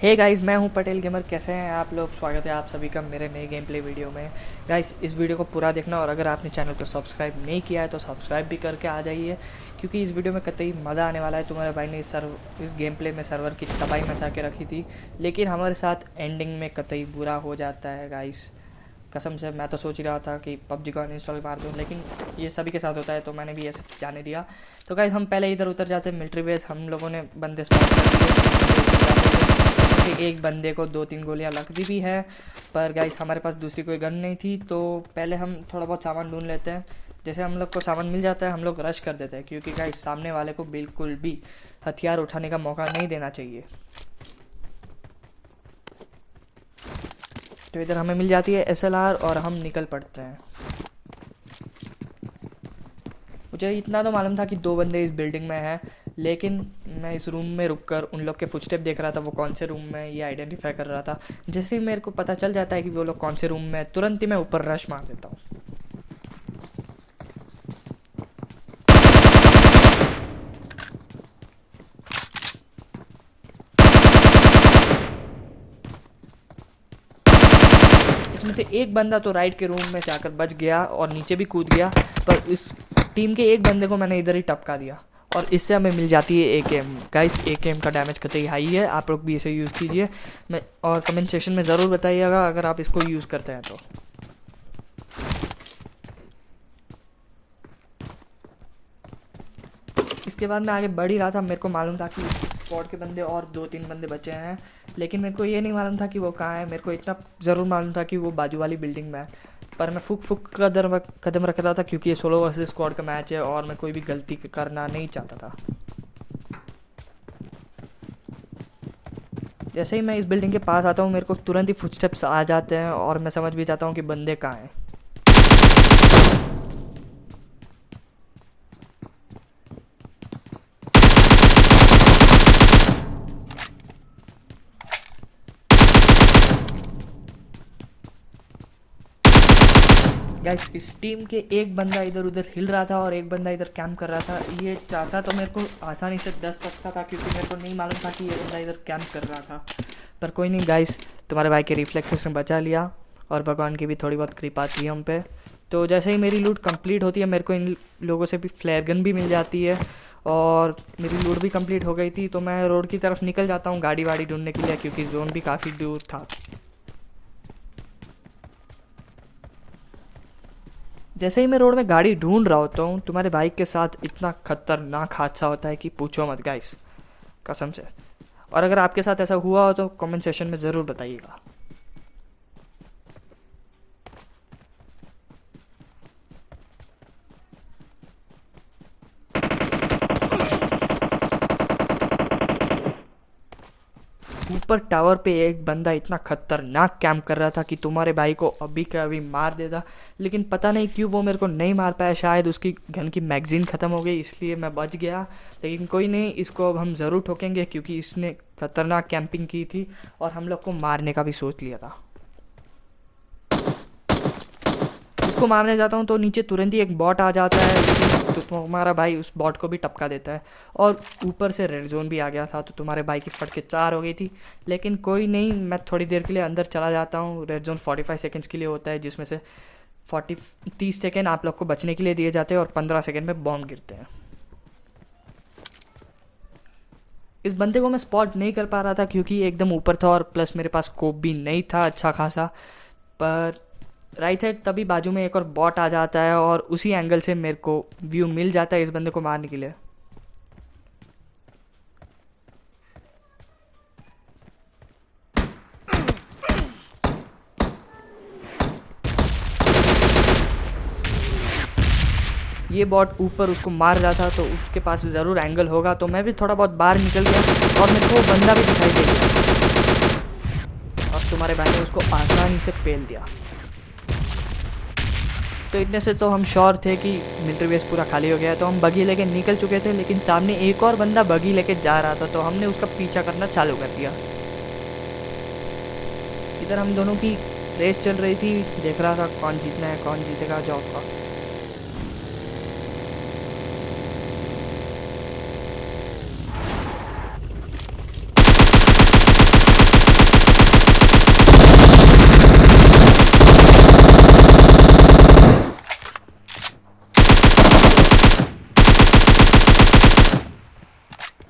Hey guys, मैं हूं Patel gamer. कैसे हैं आप लोग? स्वागत है आप सभी का मेरे नए गेम प्ले वीडियो में। गाइस, इस वीडियो को पूरा देखना और अगर आपने चैनल को सब्सक्राइब नहीं किया है तो सब्सक्राइब भी करके आ जाइए, क्योंकि इस वीडियो में कतई मज़ा आने वाला है। तुम्हारे भाई ने इस गेम प्ले में सर्वर की तबाही मचा के रखी थी, लेकिन हमारे साथ एंडिंग में कतई बुरा हो जाता है गाइस। कसम से मैं तो सोच ही रहा था कि पबजी को अनइंस्टॉल मार दूँ, लेकिन ये सभी के साथ होता है तो मैंने भी ऐसे जाने दिया। तो गाइस, हम पहले इधर उतर जाते हैं मिलिट्री बेस। हम लोगों ने बंदे स्पॉट कर दिए। एक बंदे को 2-3 गोलियां लगती भी है, पर गाइस हमारे पास दूसरी कोई गन नहीं थी। तो पहले हम थोड़ा बहुत सामान ढूंढ लेते हैं। जैसे हम लोग को सामान मिल जाता है हम लोग रश कर देते हैं, क्योंकि गाइस सामने वाले को बिल्कुल भी हथियार उठाने का मौका नहीं देना चाहिए। तो इधर हमें मिल जाती है SLR और हम निकल पड़ते हैं। मुझे इतना तो मालूम था कि 2 बंदे इस बिल्डिंग में हैं, लेकिन मैं इस रूम में रुककर उन लोग के फुटस्टेप देख रहा था। वो कौन से रूम में ये आइडेंटिफाई कर रहा था। जैसे ही मेरे को पता चल जाता है कि वो लोग कौन से रूम में, तुरंत ही मैं ऊपर रश मार देता हूँ। इसमें से एक बंदा तो राइट के रूम में जाकर बच गया और नीचे भी कूद गया, पर इस टीम के एक बंदे को मैंने इधर ही टपका दिया और इससे हमें मिल जाती है AKM। गाइस, AKM का डैमेज कतई हाई है, आप लोग भी इसे यूज़ कीजिए। मैं और कमेंट सेक्शन में ज़रूर बताइएगा अगर आप इसको यूज़ करते हैं तो। इसके बाद मैं आगे बढ़ ही रहा था। मेरे को मालूम था कि स्क्वाड के बंदे और 2-3 बंदे बचे हैं, लेकिन मेरे को ये नहीं मालूम था कि वो कहाँ है। मेरे को इतना ज़रूर मालूम था कि वो बाजू वाली बिल्डिंग में है, पर मैं फुक कदम रख रहा था, क्योंकि ये सोलो वर्सेस स्क्वाड का मैच है और मैं कोई भी गलती करना नहीं चाहता था। जैसे ही मैं इस बिल्डिंग के पास आता हूँ मेरे को तुरंत ही फुटस्टेप्स आ जाते हैं और मैं समझ भी जाता हूँ कि बंदे कहाँ हैं। गाइस, इस टीम के एक बंदा इधर उधर हिल रहा था और एक बंदा इधर कैंप कर रहा था। ये चाहता तो मेरे को आसानी से डस सकता था, क्योंकि मेरे को नहीं मालूम था कि ये बंदा इधर कैंप कर रहा था। पर कोई नहीं गाइस, तुम्हारे भाई के रिफ्लेक्सेस से बचा लिया और भगवान की भी थोड़ी बहुत कृपा थी हम पे। तो जैसे ही मेरी लूट कंप्लीट होती है, मेरे को इन लोगों से भी फ्लेयर गन भी मिल जाती है और मेरी लूट भी कंप्लीट हो गई थी। तो मैं रोड की तरफ निकल जाता हूँ गाड़ी वाड़ी ढूंढने के लिए, क्योंकि जोन भी काफ़ी दूर था। जैसे ही मैं रोड में गाड़ी ढूंढ रहा होता हूँ, तुम्हारे बाइक के साथ इतना खतरनाक हादसा होता है कि पूछो मत गाइस, कसम से। और अगर आपके साथ ऐसा हुआ हो तो कमेंट सेक्शन में ज़रूर बताइएगा। ऊपर टावर पे एक बंदा इतना खतरनाक कैंप कर रहा था कि तुम्हारे भाई को अभी का अभी मार देता, लेकिन पता नहीं क्यों वो मेरे को नहीं मार पाया। शायद उसकी गन की मैगजीन ख़त्म हो गई, इसलिए मैं बच गया। लेकिन कोई नहीं, इसको अब हम ज़रूर ठोकेंगे, क्योंकि इसने खतरनाक कैंपिंग की थी और हम लोग को मारने का भी सोच लिया था। इसको मारने जाता हूँ तो नीचे तुरंत ही एक बॉट आ जाता है, लेकिन तो तुम्हारा भाई उस बॉट को भी टपका देता है और ऊपर से रेड जोन भी आ गया था। तो तुम्हारे भाई की फट के 4 हो गई थी, लेकिन कोई नहीं, मैं थोड़ी देर के लिए अंदर चला जाता हूँ। रेड जोन 45 सेकेंड्स के लिए होता है, जिसमें से 30 सेकेंड आप लोग को बचने के लिए दिए जाते हैं और 15 सेकेंड में बॉम्ब गिरते हैं। इस बंदे को मैं स्पॉट नहीं कर पा रहा था, क्योंकि एकदम ऊपर था और प्लस मेरे पास स्कोप भी नहीं था अच्छा खासा। पर राइट साइड तभी बाजू में एक और बॉट आ जाता है और उसी एंगल से मेरे को व्यू मिल जाता है इस बंदे को मारने के लिए। ये बॉट ऊपर उसको मार रहा था, तो उसके पास ज़रूर एंगल होगा। तो मैं भी थोड़ा बहुत बाहर निकल गया और मेरे को वो बंदा भी दिखाई दे गया और तुम्हारे भाई ने उसको आसानी से पेल दिया। तो इतने से तो हम श्योर थे कि मिलिट्री बेस पूरा खाली हो गया है, तो हम बगी लेके निकल चुके थे। लेकिन सामने एक और बंदा बगी लेके जा रहा था, तो हमने उसका पीछा करना चालू कर दिया। इधर हम दोनों की रेस चल रही थी, देख रहा था कौन जीतना है कौन जीतेगा जॉब का।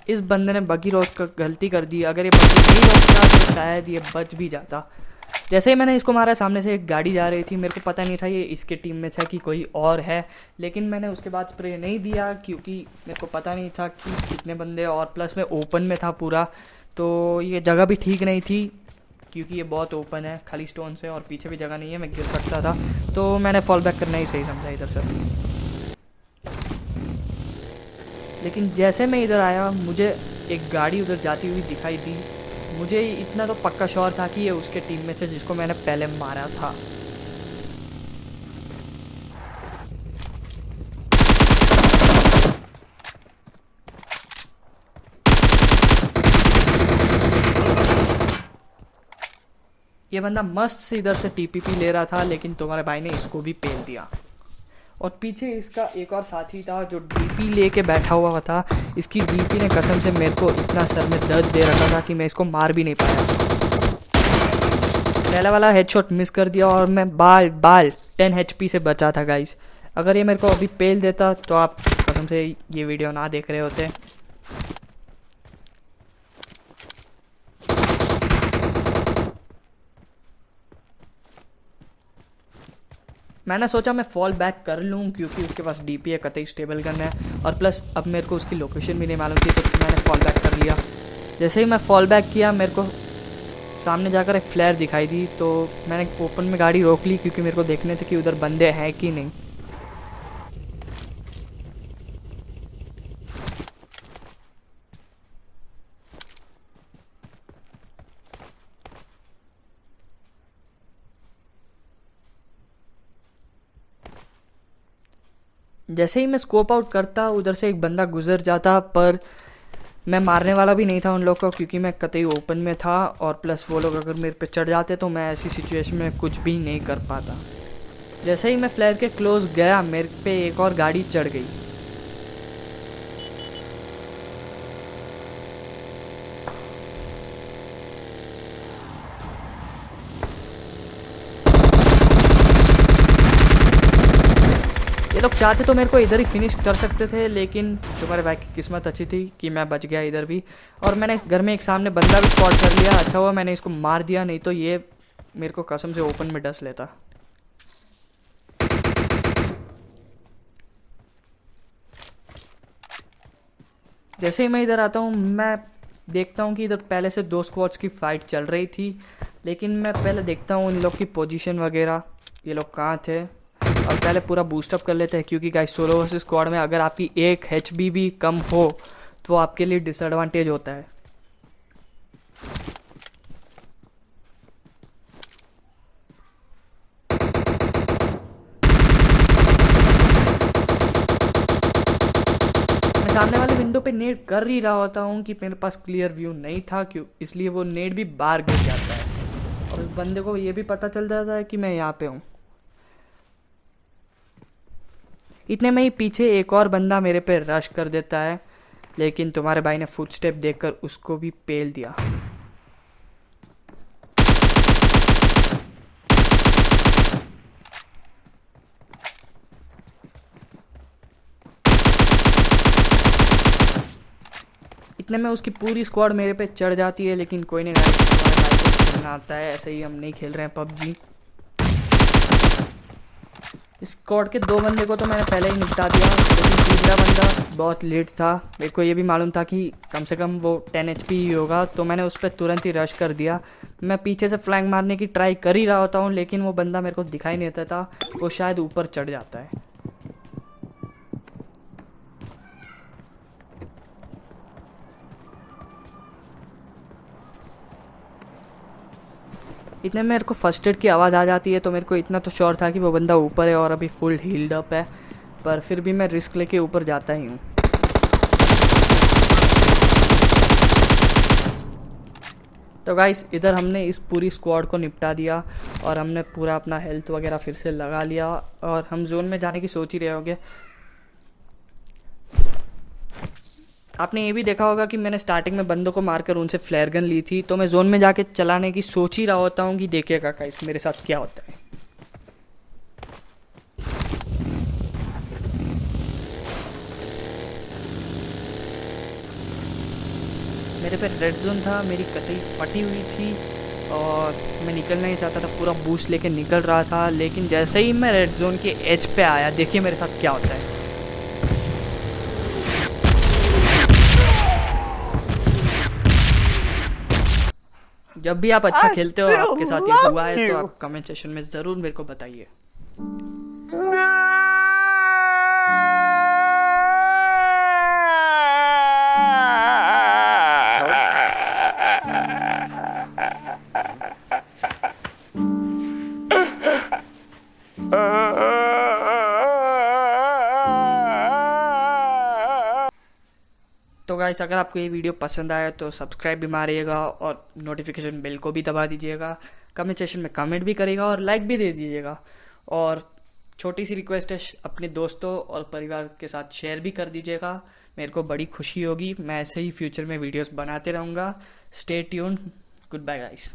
इस बंदे ने बगी रोक कर गलती कर दी। अगर ये बगी नहीं रोकता तो शायद ये बच भी जाता। जैसे ही मैंने इसको मारा, सामने से एक गाड़ी जा रही थी। मेरे को पता नहीं था ये इसके टीम में था कि कोई और है, लेकिन मैंने उसके बाद स्प्रे नहीं दिया क्योंकि मेरे को पता नहीं था कि कितने बंदे, और प्लस में ओपन में था पूरा, तो ये जगह भी ठीक नहीं थी क्योंकि ये बहुत ओपन है, खाली स्टोन से, और पीछे भी जगह नहीं है, मैं गिर सकता था। तो मैंने फॉल बैक करना ही सही समझा इधर से। लेकिन जैसे मैं इधर आया, मुझे एक गाड़ी उधर जाती हुई दिखाई दी। मुझे इतना तो पक्का श्योर था कि ये उसके टीम में से जिसको मैंने पहले मारा था। ये बंदा मस्त से इधर से टीपीपी ले रहा था, लेकिन तुम्हारे भाई ने इसको भी पेल दिया। और पीछे इसका एक और साथी था जो डीपी लेके बैठा हुआ था। इसकी डीपी ने कसम से मेरे को इतना सर में दर्द दे रखा था कि मैं इसको मार भी नहीं पाया। पहला वाला हेडशॉट मिस कर दिया और मैं बाल 10 HP से बचा था गाइस। अगर ये मेरे को अभी पेल देता तो आप कसम से ये वीडियो ना देख रहे होते। मैंने सोचा मैं फॉल बैक कर लूँ क्योंकि उसके पास डीपी है, कतई स्टेबल गन है, और प्लस अब मेरे को उसकी लोकेशन भी नहीं मालूम थी, तो मैंने फॉल बैक कर लिया। जैसे ही मैं फॉल बैक किया, मेरे को सामने जाकर एक फ्लेयर दिखाई दी, तो मैंने ओपन में गाड़ी रोक ली क्योंकि मेरे को देखने थे कि उधर बंदे हैं कि नहीं। जैसे ही मैं स्कोप आउट करता, उधर से एक बंदा गुजर जाता, पर मैं मारने वाला भी नहीं था उन लोग को क्योंकि मैं कतई ओपन में था, और प्लस वो लोग अगर मेरे पे चढ़ जाते तो मैं ऐसी सिचुएशन में कुछ भी नहीं कर पाता। जैसे ही मैं फ्लेयर के क्लोज गया, मेरे पे एक और गाड़ी चढ़ गई। ये लोग चाहते तो मेरे को इधर ही फिनिश कर सकते थे, लेकिन तुम्हारे भाई की किस्मत अच्छी थी कि मैं बच गया इधर भी, और मैंने घर में एक सामने बंदा भी स्पॉट कर लिया। अच्छा हुआ मैंने इसको मार दिया, नहीं तो ये मेरे को कसम से ओपन में डस लेता। जैसे ही मैं इधर आता हूँ, मैं देखता हूँ कि इधर पहले से 2 स्क्वाड्स की फ़ाइट चल रही थी, लेकिन मैं पहले देखता हूँ इन लोग की पोजीशन वगैरह, ये लोग कहाँ थे, और पहले पूरा बूस्टअप कर लेते हैं क्योंकि गाइस सोलो वर्सेस स्क्वाड में अगर आपकी एक HP भी कम हो तो आपके लिए डिसएडवांटेज होता है। मैं सामने वाले विंडो पे नेड कर ही रहा होता हूँ कि मेरे पास क्लियर व्यू नहीं था, क्यों, इसलिए वो नेड भी बाहर गिर जाता है और उस बंदे को ये भी पता चल जाता है कि मैं यहाँ पे हूँ। इतने में ही पीछे एक और बंदा मेरे पे रश कर देता है, लेकिन तुम्हारे भाई ने फुटस्टेप देखकर उसको भी पेल दिया। इतने में उसकी पूरी स्क्वाड मेरे पे चढ़ जाती है, लेकिन कोई नहीं, तुम्हारे भाई को खेलना आता है, ऐसे ही हम नहीं खेल रहे हैं पबजी। इस स्क्वाड के 2 बंदे को तो मैंने पहले ही निपटा दिया, लेकिन तीसरा बंदा बहुत लेट था। मेरे को ये भी मालूम था कि कम से कम वो 10 HP ही होगा, तो मैंने उस पर तुरंत ही रश कर दिया। मैं पीछे से फ्लैंक मारने की ट्राई कर ही रहा होता हूँ, लेकिन वो बंदा मेरे को दिखाई नहीं देता था, वो शायद ऊपर चढ़ जाता है। इतने में मेरे को फर्स्ट एड की आवाज़ आ जाती है, तो मेरे को इतना तो श्योर था कि वो बंदा ऊपर है और अभी फुल हील्ड अप है, पर फिर भी मैं रिस्क लेके ऊपर जाता ही हूँ। तो गाइस इधर हमने इस पूरी स्क्वाड को निपटा दिया और हमने पूरा अपना हेल्थ वगैरह फिर से लगा लिया, और हम जोन में जाने की सोच ही रहे होंगे। आपने ये भी देखा होगा कि मैंने स्टार्टिंग में बंदों को मारकर उनसे फ्लेयर गन ली थी, तो मैं जोन में जाके चलाने की सोच ही रहा होता हूँ कि देखिएगा गाइस मेरे साथ क्या होता है। जहाँ पे रेड जोन था मेरी कतई फटी हुई थी और मैं निकलना ही चाहता था, पूरा बूस्ट लेके निकल रहा था, लेकिन जैसे ही मैं रेड जोन के एज पे आया, देखिए मेरे साथ क्या होता है। जब भी आप अच्छा खेलते हो, आपके साथ ये हुआ है, तो आप कमेंट सेक्शन में ज़रूर मेरे को बताइए। तो गाइस, अगर आपको ये वीडियो पसंद आया तो सब्सक्राइब भी मारिएगा और नोटिफिकेशन बेल को भी दबा दीजिएगा। कमेंट सेक्शन में कमेंट भी करिएगा और लाइक भी दे दीजिएगा। और छोटी सी रिक्वेस्ट है, अपने दोस्तों और परिवार के साथ शेयर भी कर दीजिएगा, मेरे को बड़ी खुशी होगी। मैं ऐसे ही फ्यूचर में वीडियोस बनाते रहूँगा। Stay tuned. Goodbye guys.